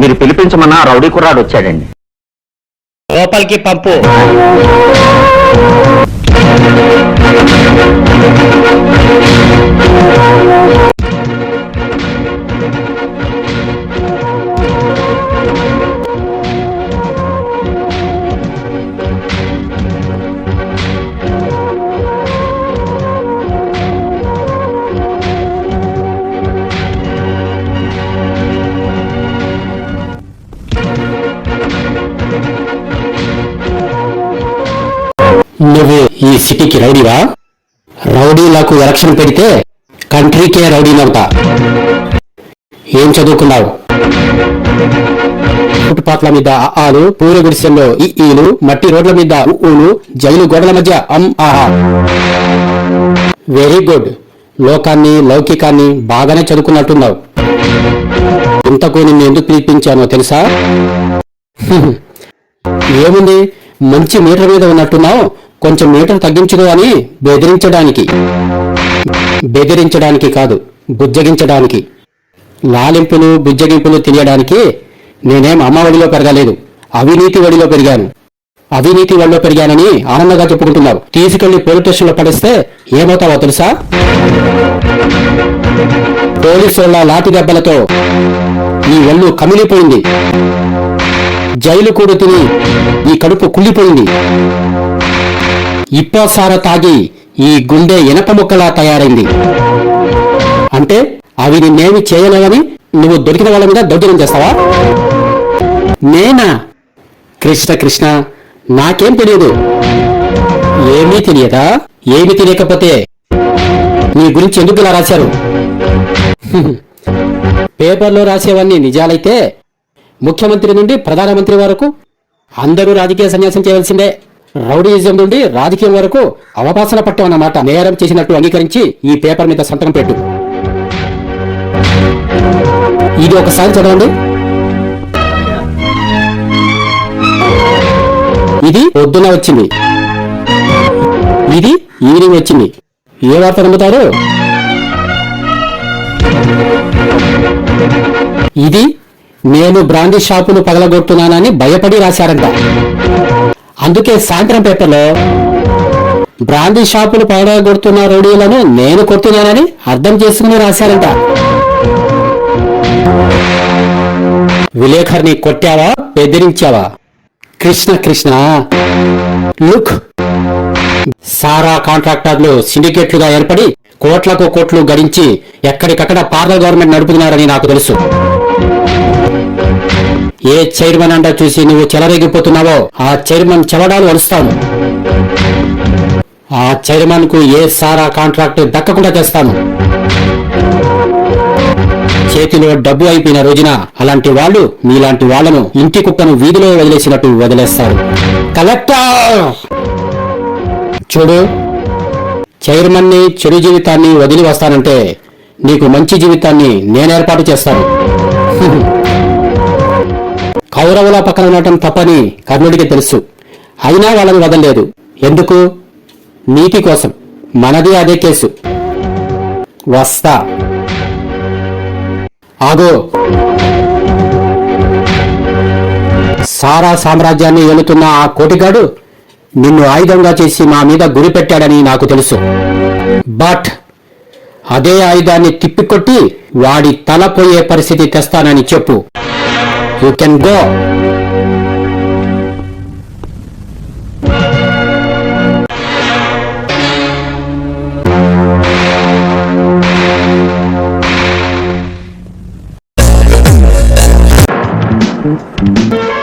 మీరు పిలిపించమన్నా రౌడీ కుర్రాడు వచ్చాడండి. లోపలికి పంపు. నువ్వు ఈ సిటీకి రౌడీవా? రౌడీలకు ఎలక్షన్ పెడితే కంట్రీకే రౌడీనవుతా. ఏం చదువుకున్నావు? ఫుట్పాత్ల మీద ఆలు, పూర గుడిసెల్లో ఈలు, మట్టి రోడ్ల మీద ఊలు, జైలు గోడల మధ్య ఆహా. Very good. లోకాన్ని లౌకికాన్ని బాగానే చదువుకున్నట్టున్నావు. ఇంతకు నిన్ను ఎందుకు పిలిపించానో తెలుసా? ఏముంది, మంచి మీటర్ మీద ఉన్నట్టున్నావు, కొంచెం మీటర్ తగ్గించుకో అని బెదిరించడానికి కాదు, బుజ్జగించడానికి. లాలింపులు బుజ్జగింపులు తెలియడానికి నేనేం అమ్మ ఒడిలో పెరగలేదు, అవినీతి ఒడిలో పెరిగాను. అవినీతి ఒడిలో పెరిగానని ఆనందంగా చెప్పుకుంటున్నావు. తీసుకెళ్లి పోలీస్ స్టేషన్లో పడేస్తే ఏమవుతావో తెలుసా? పోలీసుల లాఠీ దెబ్బలతో ఈ ఒళ్ళు కమిలిపోయింది. జైలు కూడు తిని ఈ కడుపు కుళ్ళిపోయింది. ఇప్పసార తాగి ఈ గుండె ఇనప ముక్కలా తయారైంది. అంటే అవి నిన్నేమి చేయలేవని నువ్వు దొరికిన వాళ్ళ మీద దౌర్జన్యం చేస్తావా? నేనా? కృష్ణ కృష్ణ, నాకేం తెలియదు. ఏమీ తెలియదా? ఏమీ తెలియకపోతే నీ గురించి ఎందుకు ఇలా రాశారు? పేపర్లో రాసేవన్నీ నిజాలైతే ముఖ్యమంత్రి నుండి ప్రధానమంత్రి వరకు అందరూ రాజకీయ సన్యాసం చేయవలసిందే. రౌడీయిజం నుండి రాజకీయం వరకు అవపాసన పట్టం అన్నమాట. నేరం చేసినట్టు అంగీకరించి ఈ పేపర్ మీద సంతకం పెట్టు. ఇది ఒకసారి చదవండి. ఇది పొద్దున వచ్చింది, ఇది ఈవినింగ్ వచ్చింది. ఏ వార్త నమ్ముతారు? ఇది నేను బ్రాందీ షాపులు పగలగొడుతున్నానని భయపడి రాశారంట. అందుకే సాయంత్రం పేపర్లో బ్రాందీ షాపులు పగలగొడుతున్న రౌడీలను నేను కొడుతున్నానని అర్థం చేసుకుని రాశారంట. విలేకర్ని కొట్టావా, బెదిరించావా? కృష్ణ కృష్ణ, లుక్, సారా కాంట్రాక్టర్లు సిండికేట్లుగా ఏర్పడి కోట్లకు కోట్లు గడించి ఎక్కడికక్కడ పార్లర్ గవర్నమెంట్ నడుపుతున్నారని నాకు తెలుసు. ఏ చైర్మన్ అండా చూసి నువ్వు చెలరేగిపోతున్నావో ఆ చైర్మన్ చెవడాలు వరుస్తాను. ఆ చైర్మన్ కు ఏ సారా కాంట్రాక్ట్ దక్కకుండా చేస్తాను. చేతిలో డబ్బు అయిపోయిన రోజున అలాంటి వాళ్ళు మీలాంటి వాళ్లను ఇంటి కుక్కను వీధిలో వదిలేసినట్టు వదిలేస్తారు. కలెక్టర్ చూడు, చైర్మన్ ని చెడు జీవితాన్ని వదిలి వస్తానంటే నీకు మంచి జీవితాన్ని నేను ఏర్పాటు చేస్తాను. కౌరవుల పక్కన ఉండటం తప్పని కర్ణుడికి తెలుసు. అయినా వాళ్ళని వదలలేదు. ఎందుకు? నీతి కోసం. మనది అదే కేసు. వస్తా. ఆగో. సారా సామ్రాజ్యాన్ని ఏలుతున్న ఆ కోటిగాడు నిన్ను ఆయుధంగా చేసి మా మీద గురి పెట్టాడని నాకు తెలుసు. బట్ అదే ఆయుధాన్ని తిప్పికొట్టి వాడి తల పోయే పరిస్థితి తెస్తానని చెప్పు. You can go. Thank you.